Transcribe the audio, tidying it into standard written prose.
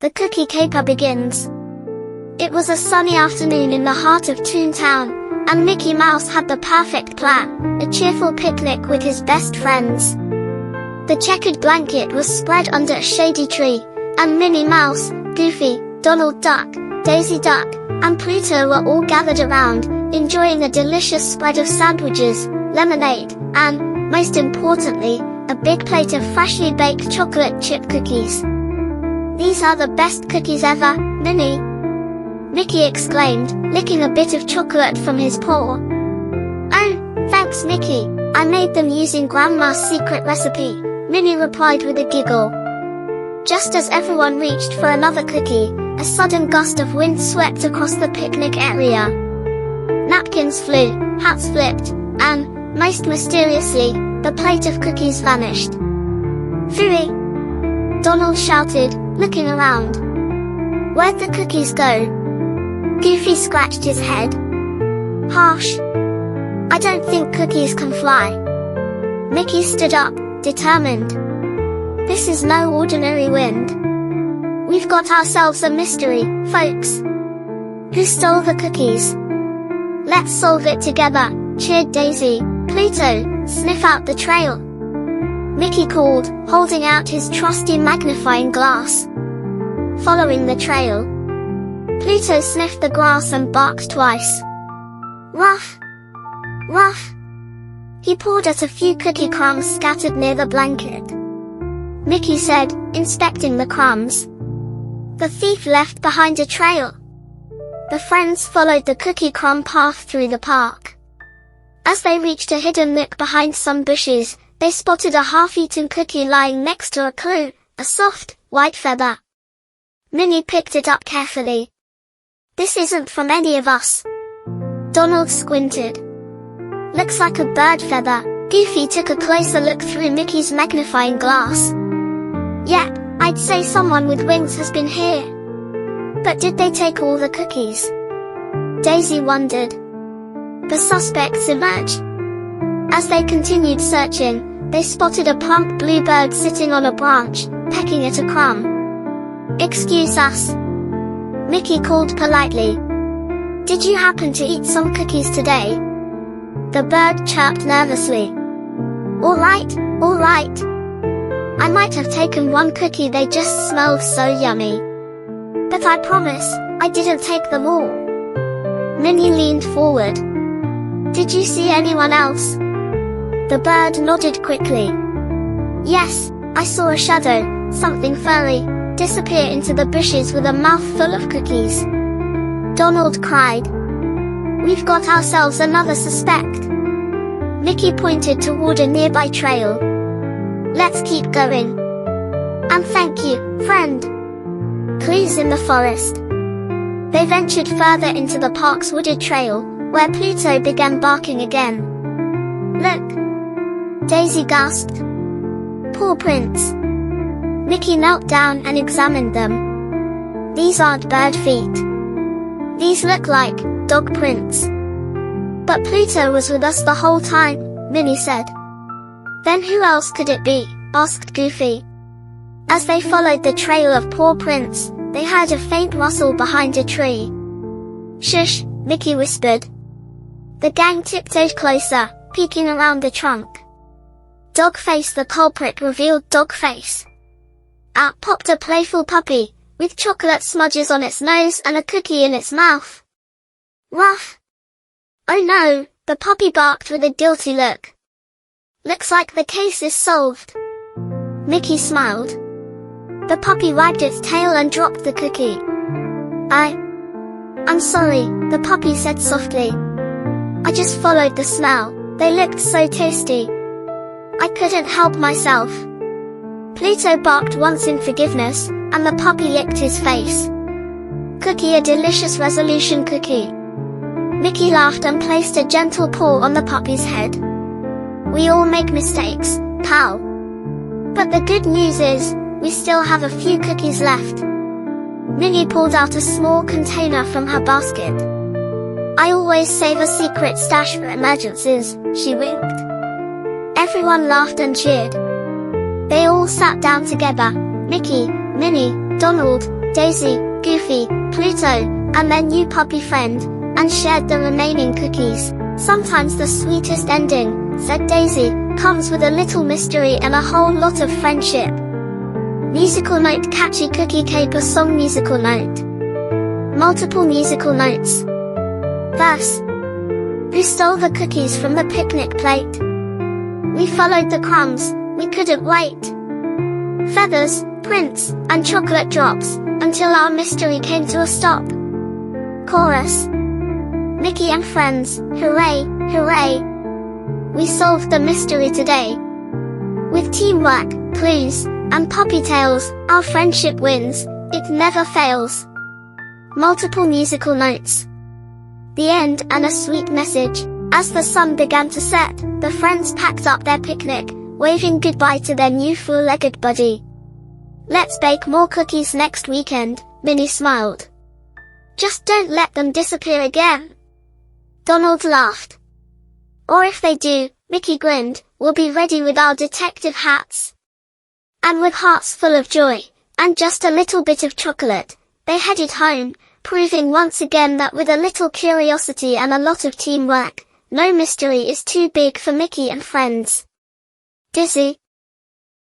The cookie caper begins. It was a sunny afternoon in the heart of Toon Town, and Mickey Mouse had the perfect plan, a cheerful picnic with his best friends. The checkered blanket was spread under a shady tree, and Minnie Mouse, Goofy, Donald Duck, Daisy Duck, and Pluto were all gathered around, enjoying a delicious spread of sandwiches, lemonade, and, most importantly, a big plate of freshly baked chocolate chip cookies. "These are the best cookies ever, Minnie," Mickey exclaimed, licking a bit of chocolate from his paw. "Oh, thanks Mickey, I made them using Grandma's secret recipe," Minnie replied with a giggle. Just as everyone reached for another cookie, a sudden gust of wind swept across the picnic area. Napkins flew, hats flipped, and, most mysteriously, the plate of cookies vanished. "Phooey!" Donald shouted, looking around. "Where'd the cookies go?" Goofy scratched his head. "Harsh. I don't think cookies can fly." Mickey stood up, determined. "This is no ordinary wind. We've got ourselves a mystery, folks. Who stole the cookies?" "Let's solve it together," cheered Daisy. "Pluto, sniff out the trail," Mickey called, holding out his trusty magnifying glass. Following the trail, Pluto sniffed the grass and barked twice. "Ruff! Ruff!" He pawed at a few cookie crumbs scattered near the blanket. Mickey said, inspecting the crumbs. "The thief left behind a trail." The friends followed the cookie crumb path through the park. As they reached a hidden nook behind some bushes, they spotted a half-eaten cookie lying next to a clue, a soft, white feather. Minnie picked it up carefully. "This isn't from any of us." Donald squinted. "Looks like a bird feather." Goofy took a closer look through Mickey's magnifying glass. "Yep, I'd say someone with wings has been here. But did they take all the cookies?" Daisy wondered. The suspects emerged. As they continued searching, they spotted a plump blue bird sitting on a branch, pecking at a crumb. "Excuse us," Mickey called politely. "Did you happen to eat some cookies today?" The bird chirped nervously. All right. I might have taken one cookie, they just smelled so yummy. But I promise, I didn't take them all." Minnie leaned forward. "Did you see anyone else?" The bird nodded quickly. "Yes, I saw a shadow, something furry, disappear into the bushes with a mouthful of cookies." Donald cried. "We've got ourselves another suspect." Mickey pointed toward a nearby trail. "Let's keep going. And thank you, friend." Clues in the forest. They ventured further into the park's wooded trail, where Pluto began barking again. "Look!" Daisy gasped. "Paw prints." Mickey knelt down and examined them. "These aren't bird feet. These look like dog prints." "But Pluto was with us the whole time," Minnie said. "Then who else could it be?" asked Goofy. As they followed the trail of paw prints, they heard a faint rustle behind a tree. "Shush," Mickey whispered. The gang tiptoed closer, peeking around the trunk. Dogface the culprit revealed Dogface. Out popped a playful puppy, with chocolate smudges on its nose and a cookie in its mouth. "Ruff!" "Oh no," the puppy barked with a guilty look. "Looks like the case is solved." Mickey smiled. The puppy wagged its tail and dropped the cookie. I'm sorry," the puppy said softly. "I just followed the smell, they looked so tasty. I couldn't help myself." Pluto barked once in forgiveness, and the puppy licked his face. "Cookie, a delicious resolution cookie." Mickey laughed and placed a gentle paw on the puppy's head. "We all make mistakes, pal. But the good news is, we still have a few cookies left." Minnie pulled out a small container from her basket. "I always save a secret stash for emergencies," she winked. Everyone laughed and cheered. They all sat down together, Mickey, Minnie, Donald, Daisy, Goofy, Pluto, and their new puppy friend, and shared the remaining cookies. Sometimes the sweetest ending, said Daisy, comes with a little mystery and a whole lot of friendship. Musical note: catchy cookie caper song. Musical note: multiple musical notes. Verse: who stole the cookies from the picnic plate? We followed the crumbs, we couldn't wait. Feathers, prints, and chocolate drops, until our mystery came to a stop. Chorus: Mickey and friends, hooray, hooray! We solved the mystery today. With teamwork, clues, and puppy tails, our friendship wins, it never fails. Multiple musical notes. The end, and a sweet message. As the sun began to set, the friends packed up their picnic, waving goodbye to their new four-legged buddy. Let's bake more cookies next weekend, Minnie smiled. Just don't let them disappear again. Donald laughed. Or if they do, Mickey grinned, we'll be ready with our detective hats. And with hearts full of joy, and just a little bit of chocolate, they headed home, proving once again that with a little curiosity and a lot of teamwork, no mystery is too big for Mickey and friends. Dizzy,